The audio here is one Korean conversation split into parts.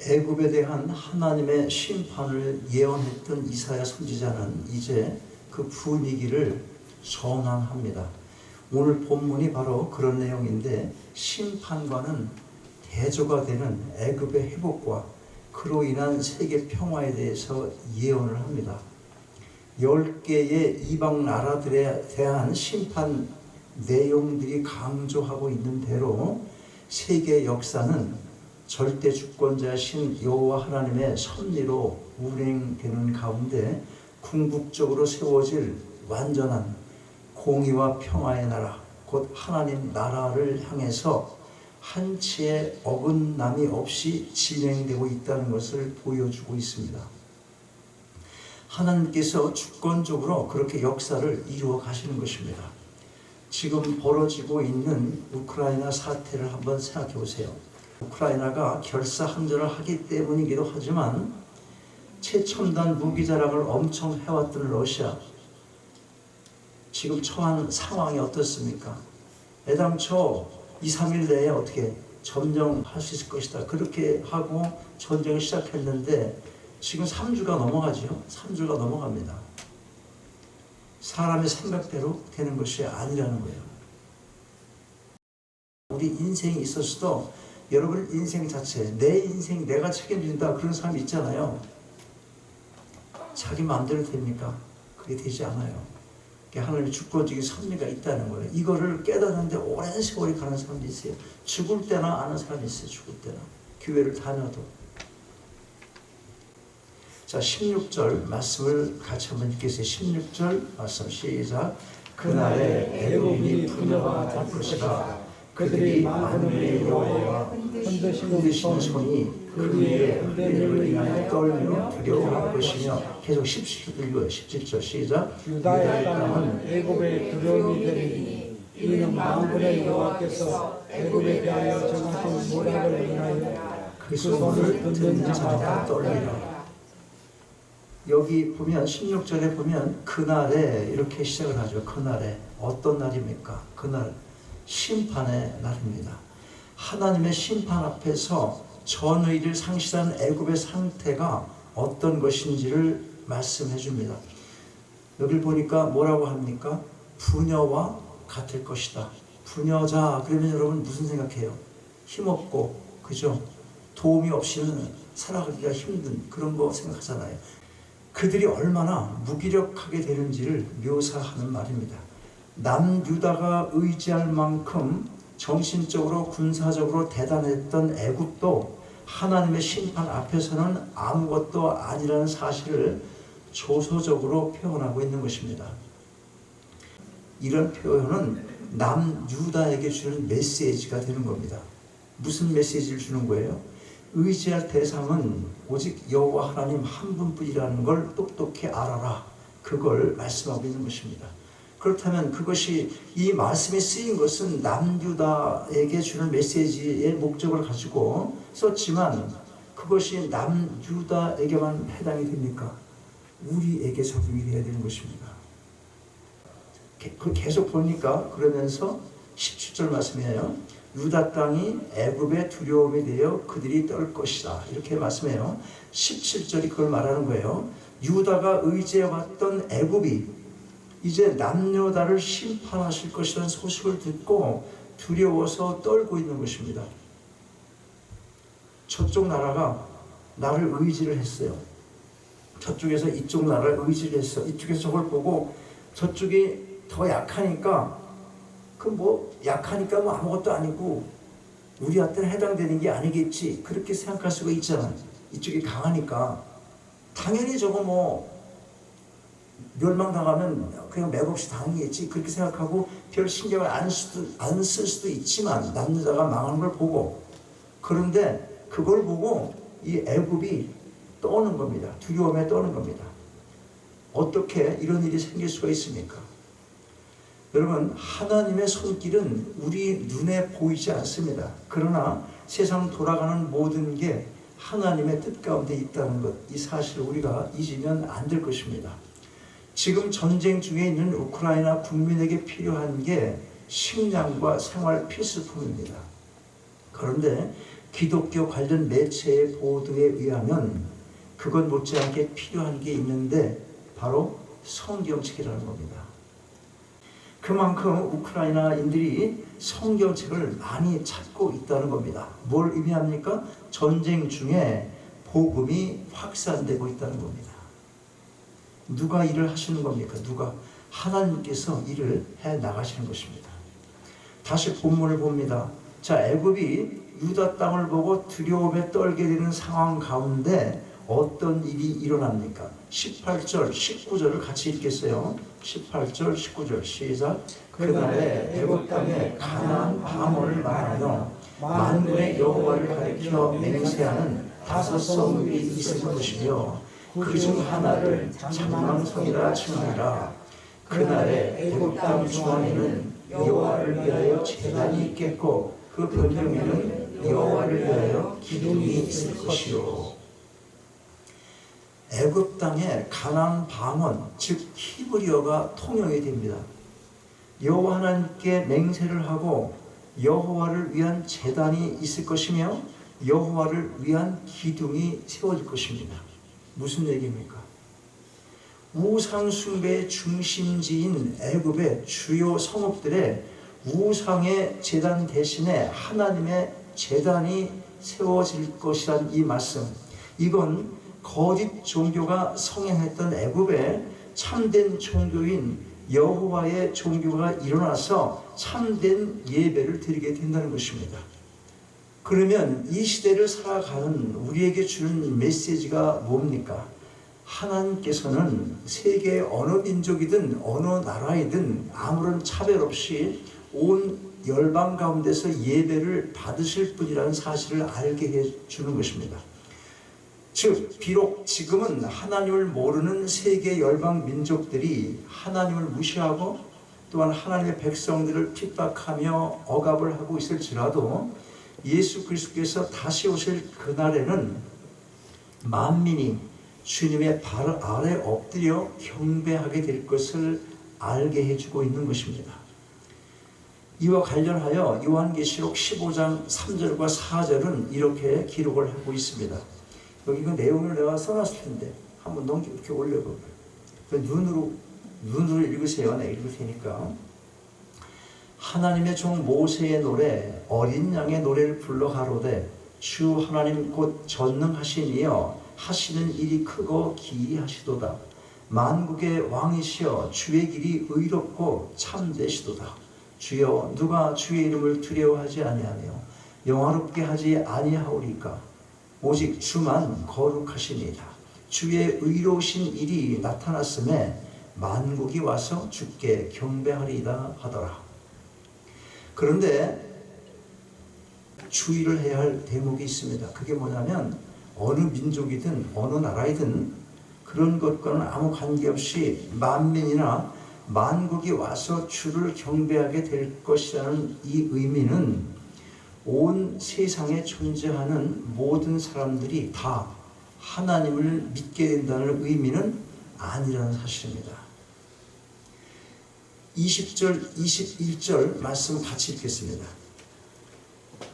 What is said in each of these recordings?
애굽에 대한 하나님의 심판을 예언했던 이사야 선지자는 이제 그 분위기를 전환합니다. 오늘 본문이 바로 그런 내용인데, 심판과는 대조가 되는 애굽의 회복과 그로 인한 세계 평화에 대해서 예언을 합니다. 10개의 이방 나라들에 대한 심판 내용들이 강조하고 있는 대로 세계 역사는 절대 주권자신 여호와 하나님의 섭리로 운행되는 가운데 궁극적으로 세워질 완전한 공의와 평화의 나라, 곧 하나님 나라를 향해서 한치의 어긋남이 없이 진행되고 있다는 것을 보여주고 있습니다. 하나님께서 주권적으로 그렇게 역사를 이루어 가시는 것입니다. 지금 벌어지고 있는 우크라이나 사태를 한번 생각해 보세요. 우크라이나가 결사항전을 하기 때문이기도 하지만 최첨단 무기 자랑을 엄청 해왔던 러시아, 지금 처한 상황이 어떻습니까? 애당초 2, 3일 내에 어떻게 점령할 수 있을 것이다, 그렇게 하고 전쟁을 시작했는데 지금 3주가 넘어가죠. 3주가 넘어갑니다. 사람의 생각대로 되는 것이 아니라는 거예요. 우리 인생이 있었어도 여러분 인생 자체, 내 인생 내가 책임진다, 그런 사람이 있잖아요. 자기 마음대로 됩니까? 그게 되지 않아요. 하나님의 주권적인 섭리가 있다는 거예요. 이거를 깨닫는데 오랜 세월이 가는 사람도 있어요. 죽을 때나 아는 사람이 있어요. 죽을 때나. 교회를 다녀도. 자, 16절 말씀을 같이 한번 읽겠어요. 16절 말씀 시작. 그날에 애굽이 분노가 될 것이다. 그들이 만군의 여호와와 흔드시는 손이 그 위에 흔들림을 인하여 떨며 두려워할 것이며. 계속 17절 읽어요. 17절 시작. 유다의 땅은 애굽의 두려움이 되리니 이는 만군의 여호와께서 애굽에 대하여 정하신 모략을 인하여 그 손을 든든 자가 떨리라. 여기 보면 16절에 보면 그날에 이렇게 시작을 하죠. 그날에 어떤 날입니까? 그날 심판의 날입니다. 하나님의 심판 앞에서 전의를 상실한 애굽의 상태가 어떤 것인지를 말씀해 줍니다. 여기 보니까 뭐라고 합니까? 부녀와 같을 것이다. 부녀자, 그러면 여러분 무슨 생각해요? 힘없고, 그죠? 도움이 없이는 살아가기가 힘든 그런 거 생각하잖아요. 그들이 얼마나 무기력하게 되는지를 묘사하는 말입니다. 남유다가 의지할 만큼 정신적으로 군사적으로 대단했던 애굽도 하나님의 심판 앞에서는 아무것도 아니라는 사실을 조소적으로 표현하고 있는 것입니다. 이런 표현은 남유다에게 주는 메시지가 되는 겁니다. 무슨 메시지를 주는 거예요? 의지할 대상은 오직 여호와 하나님 한 분뿐이라는 걸 똑똑히 알아라, 그걸 말씀하고 있는 것입니다. 그렇다면 그것이, 이 말씀이 쓰인 것은 남유다에게 주는 메시지의 목적을 가지고 썼지만 그것이 남유다에게만 해당이 됩니까? 우리에게 적용이 되어야 되는 것입니다. 계속 보니까 그러면서 17절 말씀이에요. 유다 땅이 애굽의 두려움이 되어 그들이 떨 것이다, 이렇게 말씀해요. 17절이 그걸 말하는 거예요. 유다가 의지해왔던 애굽이 이제 남유다를 심판하실 것이라는 소식을 듣고 두려워서 떨고 있는 것입니다. 저쪽 나라가 나를 의지를 했어요. 저쪽에서 이쪽 나라를 의지를 했어. 이쪽에서 저걸 보고 저쪽이 더 약하니까, 약하니까 아무것도 아니고 우리한테는 해당되는 게 아니겠지, 그렇게 생각할 수가 있잖아요. 이쪽이 강하니까 당연히 저거 멸망당하면 그냥 맥없이 당하겠지, 그렇게 생각하고 별 신경을 안 쓸 수도 있지만 남유다가 망하는 걸 보고, 그런데 그걸 보고 이 애굽이 떠는 겁니다. 두려움에 떠는 겁니다. 어떻게 이런 일이 생길 수가 있습니까? 여러분, 하나님의 손길은 우리 눈에 보이지 않습니다. 그러나 세상 돌아가는 모든 게 하나님의 뜻 가운데 있다는 것, 이 사실을 우리가 잊으면 안 될 것입니다. 지금 전쟁 중에 있는 우크라이나 국민에게 필요한 게 식량과 생활 필수품입니다. 그런데 기독교 관련 매체의 보도에 의하면 그것 못지않게 필요한 게 있는데 바로 성경책이라는 겁니다. 그만큼 우크라이나인들이 성경책을 많이 찾고 있다는 겁니다. 뭘 의미합니까? 전쟁 중에 복음이 확산되고 있다는 겁니다. 누가 일을 하시는 겁니까? 누가? 하나님께서 일을 해 나가시는 것입니다. 다시 본문을 봅니다. 자, 애굽이 유다 땅을 보고 두려움에 떨게 되는 상황 가운데 어떤 일이 일어납니까? 18절, 19절을 같이 읽겠어요. 18절, 19절 시작. 그날에 애굽 땅에 가나안 방언을 말하며 만군의 여호와를 가리켜 맹세하는 5 성읍이 있을 것이며 그 중 하나를 장망성이라 칭하리라. 그날에 애굽 땅 중앙에는 여호와를 위하여 제단이 있겠고 그 변경에는 여호와를 위하여 기둥이 있을 것이요. 애굽 땅에 가나안 방언, 즉 히브리어가 통용이 됩니다. 여호와 하나님께 맹세를 하고 여호와를 위한 제단이 있을 것이며 여호와를 위한 기둥이 세워질 것입니다. 무슨 얘기입니까? 우상 숭배의 중심지인 애굽의 주요 성읍들의 우상의 제단 대신에 하나님의 제단이 세워질 것이란 이 말씀, 이건 거짓 종교가 성행했던 애굽에 참된 종교인 여호와의 종교가 일어나서 참된 예배를 드리게 된다는 것입니다. 그러면 이 시대를 살아가는 우리에게 주는 메시지가 뭡니까? 하나님께서는 세계의 어느 민족이든 어느 나라이든 아무런 차별 없이 온 열방 가운데서 예배를 받으실 분이라는 사실을 알게 해주는 것입니다. 즉 비록 지금은 하나님을 모르는 세계 열방 민족들이 하나님을 무시하고 또한 하나님의 백성들을 핍박하며 억압을 하고 있을지라도 예수 그리스도께서 다시 오실 그날에는 만민이 주님의 발 아래 엎드려 경배하게 될 것을 알게 해주고 있는 것입니다. 이와 관련하여 요한계시록 15장 3절과 4절은 이렇게 기록을 하고 있습니다. 여기 그 내용을 내가 써놨을 텐데 한번 넘겨 이렇게 올려볼까요? 눈으로 읽으세요. 내가 읽을 테니까. 하나님의 종 모세의 노래 어린 양의 노래를 불러 가로되 주 하나님 곧 전능하신 이여 하시는 일이 크고 기이하시도다. 만국의 왕이시여 주의 길이 의롭고 참되시도다. 주여 누가 주의 이름을 두려워하지 아니하며 영화롭게 하지 아니하오리까. 오직 주만 거룩하시니이다. 주의 의로우신 일이 나타났음에 만국이 와서 주께 경배하리이다 하더라. 그런데 주의를 해야 할 대목이 있습니다. 그게 뭐냐면 어느 민족이든 어느 나라이든 그런 것과는 아무 관계없이 만민이나 만국이 와서 주를 경배하게 될 것이라는 이 의미는 온 세상에 존재하는 모든 사람들이 다 하나님을 믿게 된다는 의미는 아니라는 사실입니다. 20절, 21절 말씀 같이 읽겠습니다.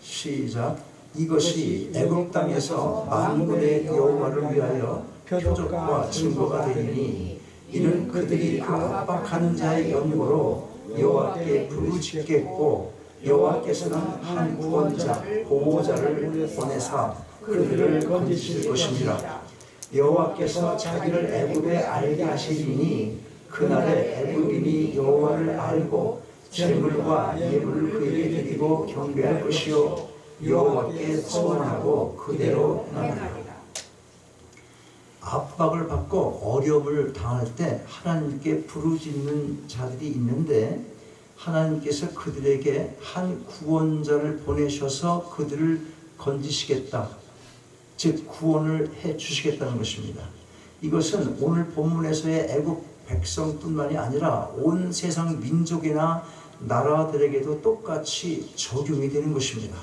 시작. 이것이 애굽 땅에서 만군의 여호와를 위하여 표적과 증거가 되리니 이는 그들이 그 압박하는 자의 연고로 여호와께 부르짖겠고 여호와께서는 한 구원자 보호자를 보내사 그들을 건지실 것입니다. 여호와께서 자기를 애굽에 알게 하시리니 그날에 애굽인이 여호와를 알고 제물과 예물을 그에게 드리고 경배할 것이요 여호와께 소원하고 그대로 나가리라. 압박을 받고 어려움을 당할 때 하나님께 부르짖는 자들이 있는데 하나님께서 그들에게 한 구원자를 보내셔서 그들을 건지시겠다, 즉 구원을 해 주시겠다는 것입니다. 이것은 오늘 본문에서의 애굽 백성뿐만이 아니라 온 세상 민족이나 나라들에게도 똑같이 적용이 되는 것입니다.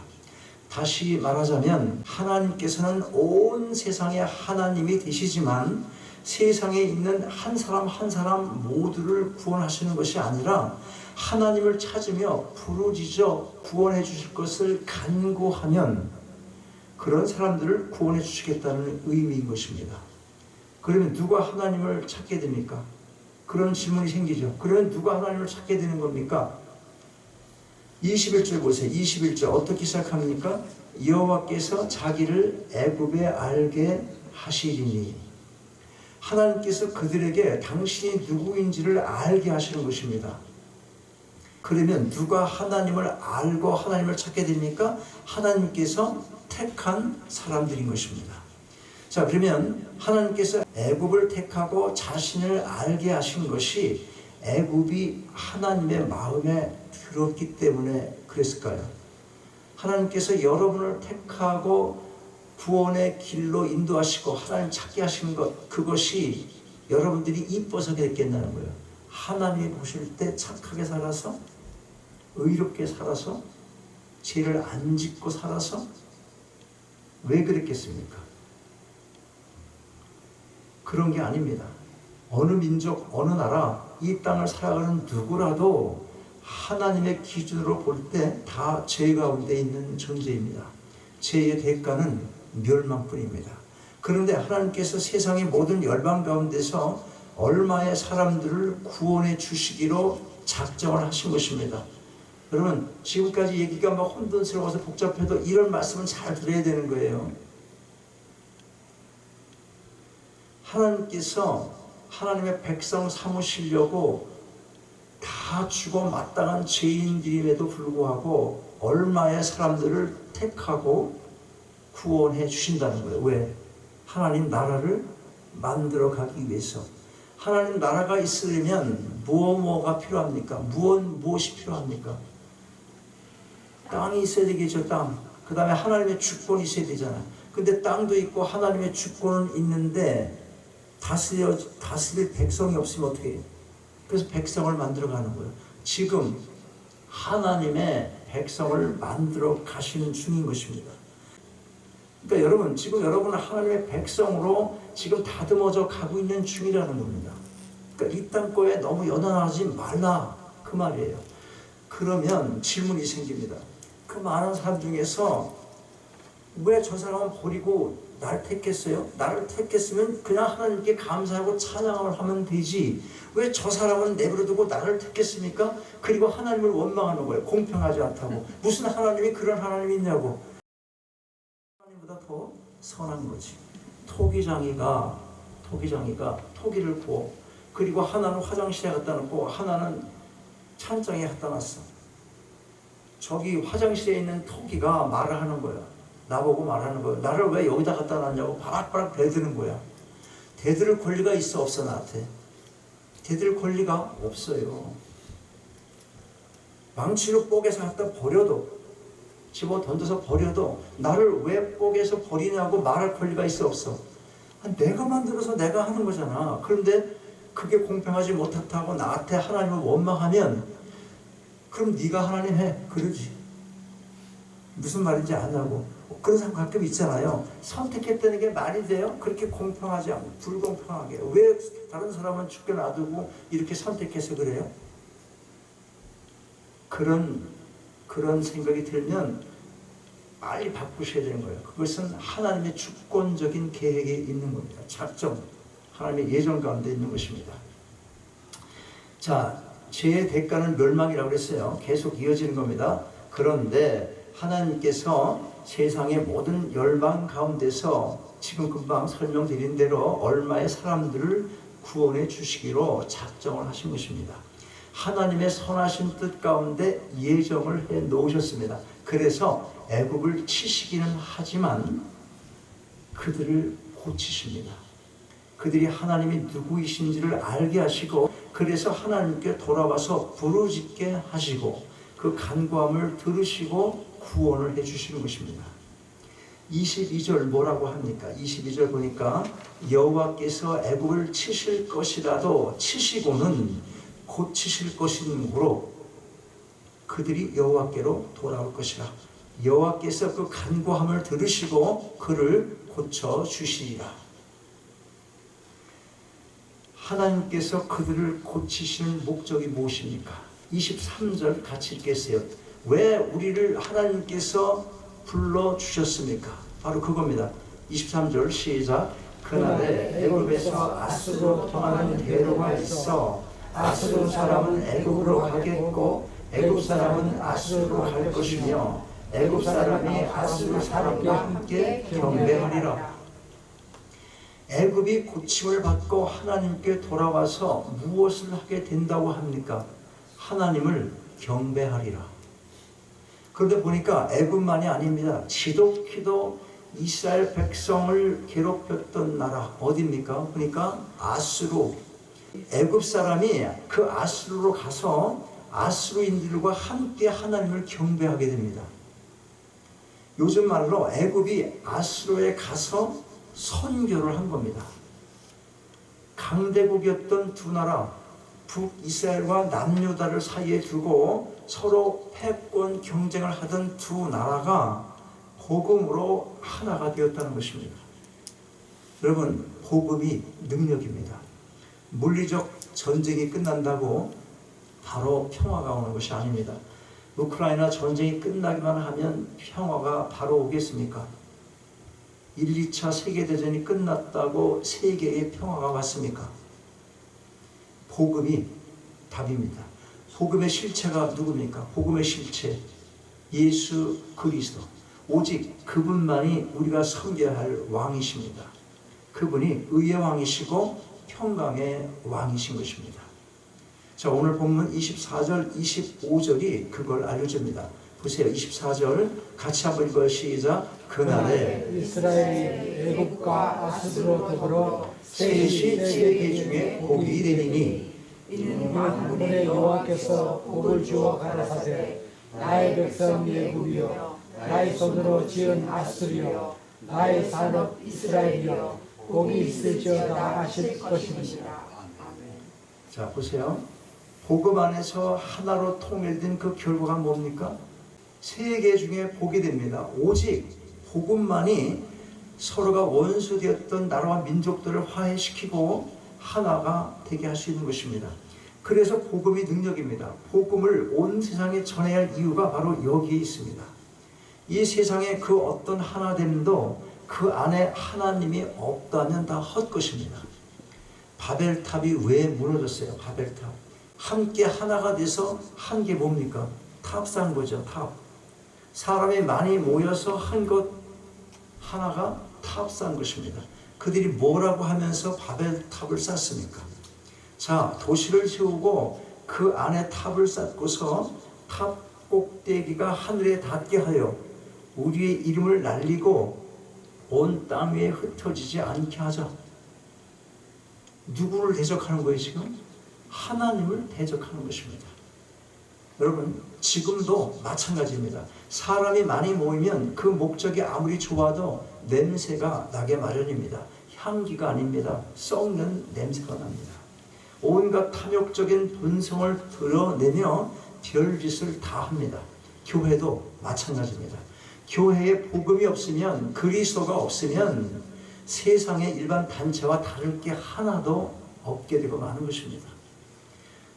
다시 말하자면 하나님께서는 온 세상의 하나님이 되시지만 세상에 있는 한 사람 한 사람 모두를 구원하시는 것이 아니라 하나님을 찾으며 부르짖어 구원해 주실 것을 간구하면 그런 사람들을 구원해 주시겠다는 의미인 것입니다. 그러면 누가 하나님을 찾게 됩니까? 그런 질문이 생기죠. 그러면 누가 하나님을 찾게 되는 겁니까? 21절 보세요. 21절 어떻게 시작합니까? 여호와께서 자기를 애굽에 알게 하시리니. 하나님께서 그들에게 당신이 누구인지를 알게 하시는 것입니다. 그러면 누가 하나님을 알고 하나님을 찾게 됩니까? 하나님께서 택한 사람들인 것입니다. 자, 그러면 하나님께서 애굽을 택하고 자신을 알게 하신 것이 애굽이 하나님의 마음에 들었기 때문에 그랬을까요? 하나님께서 여러분을 택하고 구원의 길로 인도하시고 하나님 찾게 하신 것, 그것이 여러분들이 이뻐서 그랬겠냐는 거예요. 하나님이 보실 때 착하게 살아서, 의롭게 살아서, 죄를 안 짓고 살아서, 왜 그랬겠습니까? 그런 게 아닙니다. 어느 민족, 어느 나라, 이 땅을 살아가는 누구라도 하나님의 기준으로 볼 때 다 죄 가운데 있는 존재입니다. 죄의 대가는 멸망뿐입니다. 그런데 하나님께서 세상의 모든 열방 가운데서 얼마의 사람들을 구원해 주시기로 작정을 하신 것입니다. 여러분, 지금까지 얘기가 막 혼돈스러워서 복잡해도 이런 말씀은 잘 들어야 되는 거예요. 하나님께서 하나님의 백성 삼으시려고 다 죽어 마땅한 죄인들임에도 불구하고 얼마의 사람들을 택하고 구원해 주신다는 거예요. 왜? 하나님 나라를 만들어 가기 위해서. 하나님 나라가 있으려면 뭐가 필요합니까? 무엇이 필요합니까? 땅이 있어야 되겠죠. 땅. 그 다음에 하나님의 주권이 있어야 되잖아요. 근데 땅도 있고 하나님의 주권은 있는데 다스릴 백성이 없으면 어떻게 해요? 그래서 백성을 만들어 가는 거예요. 지금 하나님의 백성을 만들어 가시는 중인 것입니다. 그러니까 여러분, 지금 여러분은 하나님의 백성으로 지금 다듬어져 가고 있는 중이라는 겁니다. 그러니까 이 땅거에 너무 연연하지 말라, 그 말이에요. 그러면 질문이 생깁니다. 그 많은 사람 중에서 왜 저 사람은 버리고 나를 택했어요? 나를 택했으면 그냥 하나님께 감사하고 찬양을 하면 되지. 왜 저 사람은 내버려두고 나를 택했습니까? 그리고 하나님을 원망하는 거예요. 공평하지 않다고. 무슨 하나님이 그런 하나님이 있냐고. 하나님보다 더 선한 거지. 토기장이가 토기를 구워. 그리고 하나는 화장실에 갖다 놓고 하나는 찬장에 갖다 놨어. 저기 화장실에 있는 토기가 말을 하는 거야. 나보고 말하는 거야. 나를 왜 여기다 갖다 놨냐고 바락바락 대드는 거야. 대들 권리가 있어 없어 나한테? 대들 권리가 없어요. 망치로 뽀개서 갖다 버려도, 집어 던져서 버려도 나를 왜 뽀개서 버리냐고 말할 권리가 있어 없어? 내가 만들어서 내가 하는 거잖아. 그런데 그게 공평하지 못하다고 나한테 하나님을 원망하면 그럼 네가 하나님 해. 그러지. 무슨 말인지 아냐고. 그런 사람 가끔 있잖아요. 선택했다는 게 말이 돼요? 그렇게 공평하지 않고 불공평하게. 왜 다른 사람은 죽게 놔두고 이렇게 선택해서 그래요? 그런 생각이 들면 빨리 바꾸셔야 되는 거예요. 그것은 하나님의 주권적인 계획에 있는 겁니다. 작정, 하나님의 예정 가운데 있는 것입니다. 자, 죄의 대가는 멸망이라고 그랬어요. 계속 이어지는 겁니다. 그런데 하나님께서 세상의 모든 열방 가운데서 지금 금방 설명드린 대로 얼마의 사람들을 구원해 주시기로 작정을 하신 것입니다. 하나님의 선하신 뜻 가운데 예정을 해 놓으셨습니다. 그래서 애굽을 치시기는 하지만 그들을 고치십니다. 그들이 하나님이 누구이신지를 알게 하시고, 그래서 하나님께 돌아와서 부르짖게 하시고 그 간구함을 들으시고 구원을 해주시는 것입니다. 22절 뭐라고 합니까? 22절 보니까 여호와께서 애굽을 치실 것이라도 치시고는 고치실 것이므로 그들이 여호와께로 돌아올 것이라. 여호와께서 그 간구함을 들으시고 그를 고쳐주시리라. 하나님께서 그들을 고치시는 목적이 무엇입니까? 23절 같이 읽겠어요. 왜 우리를 하나님께서 불러주셨습니까? 바로 그겁니다. 23절 시작. 그날에 애굽에서 아수르로 통하는 대로가 있어 아수르 사람은 애굽으로 가겠고 애굽 사람은 아수르로 갈 것이며 애굽 사람이 아수르 사람과 함께 경배하리라. 애굽이 고침을 받고 하나님께 돌아와서 무엇을 하게 된다고 합니까? 하나님을 경배하리라. 그런데 보니까 애굽만이 아닙니다. 지독히도 이스라엘 백성을 괴롭혔던 나라 어디입니까? 보니까 아수르. 애굽 사람이 그 아수르로 가서 아수르인들과 함께 하나님을 경배하게 됩니다. 요즘 말로 애굽이 아수르에 가서 선교를 한 겁니다. 강대국이었던 두 나라 북이스라엘과 남유다를 사이에 두고 서로 패권 경쟁을 하던 두 나라가 복음으로 하나가 되었다는 것입니다. 여러분, 복음이 능력입니다. 물리적 전쟁이 끝난다고 바로 평화가 오는 것이 아닙니다. 우크라이나 전쟁이 끝나기만 하면 평화가 바로 오겠습니까? 1, 2차 세계대전이 끝났다고 세계에 평화가 왔습니까? 복음이 답입니다. 복음의 실체가 누굽니까? 복음의 실체, 예수 그리스도. 오직 그분만이 우리가 섬겨야 할 왕이십니다. 그분이 의의 왕이시고 평강의 왕이신 것입니다. 자, 오늘 본문 24절, 25절이 그걸 알려줍니다. 보세요. 24절 같이 한번 읽어요. 시작. 그날에 이스라엘이 애굽과 아수르로 더불어 셋이 세계 중에 복이 되리니 이는 만군의 여호와께서 복을 주어 가라사대 나의 백성 애굽이여 나의 손으로 지은 아수르여 나의 산업 이스라엘이여 복이 있을지어다 하실 것이니라. 자, 보세요. 복음 안에서 하나로 통일된 그 결과가 뭡니까? 세계 중에 복이 됩니다. 오직 복음만이 서로가 원수되었던 나라와 민족들을 화해시키고 하나가 되게 할 수 있는 것입니다. 그래서 복음이 능력입니다. 복음을 온 세상에 전해야 할 이유가 바로 여기에 있습니다. 이 세상의 그 어떤 하나됨도 그 안에 하나님이 없다면 다 헛것입니다. 바벨탑이 왜 무너졌어요? 바벨탑. 함께 하나가 돼서 한 게 뭡니까? 탑 쌓은 거죠. 탑. 사람이 많이 모여서 한 것 하나가 탑 쌓은 것입니다. 그들이 뭐라고 하면서 바벨탑을 쌓습니까? 자, 도시를 세우고 그 안에 탑을 쌓고서 탑 꼭대기가 하늘에 닿게 하여 우리의 이름을 날리고 온 땅 위에 흩어지지 않게 하자. 누구를 대적하는 거예요 지금? 하나님을 대적하는 것입니다. 여러분, 지금도 마찬가지입니다. 사람이 많이 모이면 그 목적이 아무리 좋아도 냄새가 나게 마련입니다. 향기가 아닙니다. 썩는 냄새가 납니다. 온갖 탐욕적인 본성을 드러내며 별짓을 다 합니다. 교회도 마찬가지입니다. 교회에 복음이 없으면, 그리스도가 없으면 세상의 일반 단체와 다를 게 하나도 없게 되고 마는 것입니다.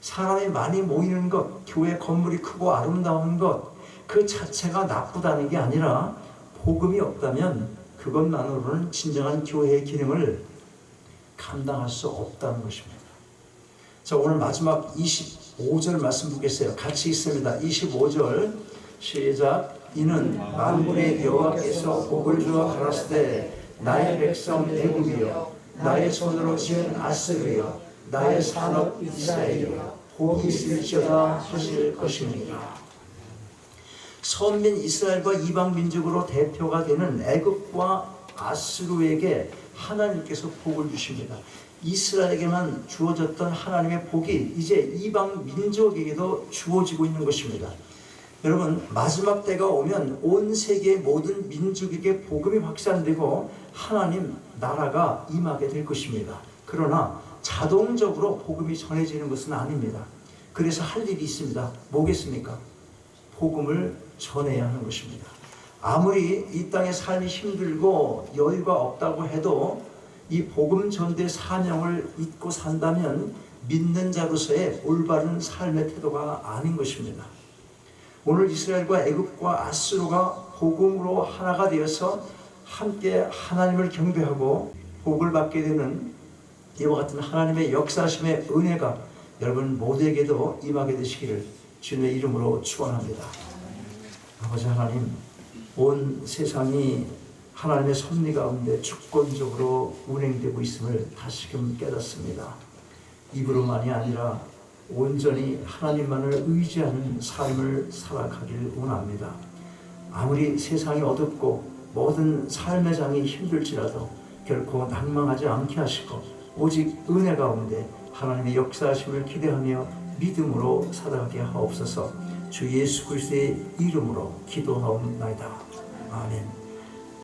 사람이 많이 모이는 것, 교회 건물이 크고 아름다운 것, 그 자체가 나쁘다는 게 아니라 복음이 없다면 그것만으로는 진정한 교회의 기능을 감당할 수 없다는 것입니다. 자, 오늘 마지막 25절 말씀 보겠어요. 같이 있습니다. 25절 시작. 이는 만군의 여호와께서 복을 주어 가라사대 나의 백성 애굽이여 나의 손으로 지은 아수르여 나의 산업 이스라엘이여 복이 있을지어다 하실 것입니다. 선민 이스라엘과 이방 민족으로 대표가 되는 애굽과 아수르에게 하나님께서 복을 주십니다. 이스라엘에게만 주어졌던 하나님의 복이 이제 이방 민족에게도 주어지고 있는 것입니다. 여러분, 마지막 때가 오면 온 세계의 모든 민족에게 복음이 확산되고 하나님 나라가 임하게 될 것입니다. 그러나 자동적으로 복음이 전해지는 것은 아닙니다. 그래서 할 일이 있습니다. 뭐겠습니까? 복음을 전해야 하는 것입니다. 아무리 이 땅의 삶이 힘들고 여유가 없다고 해도 이 복음 전도의 사명을 잊고 산다면 믿는 자로서의 올바른 삶의 태도가 아닌 것입니다. 오늘 이스라엘과 애굽과 아수르가 복음으로 하나가 되어서 함께 하나님을 경배하고 복을 받게 되는 이와 같은 하나님의 역사심의 은혜가 여러분 모두에게도 임하게 되시기를 주님의 이름으로 축원합니다. 아버지 하나님, 온 세상이 하나님의 섭리 가운데 주권적으로 운행되고 있음을 다시금 깨닫습니다. 입으로만이 아니라 온전히 하나님만을 의지하는 삶을 살아가길 원합니다. 아무리 세상이 어둡고 모든 삶의 장이 힘들지라도 결코 낭망하지 않게 하시고 오직 은혜 가운데 하나님의 역사하심을 기대하며 믿음으로 살아가게 하옵소서. 주 예수 그리스도의 이름으로 기도하옵나이다. 아멘.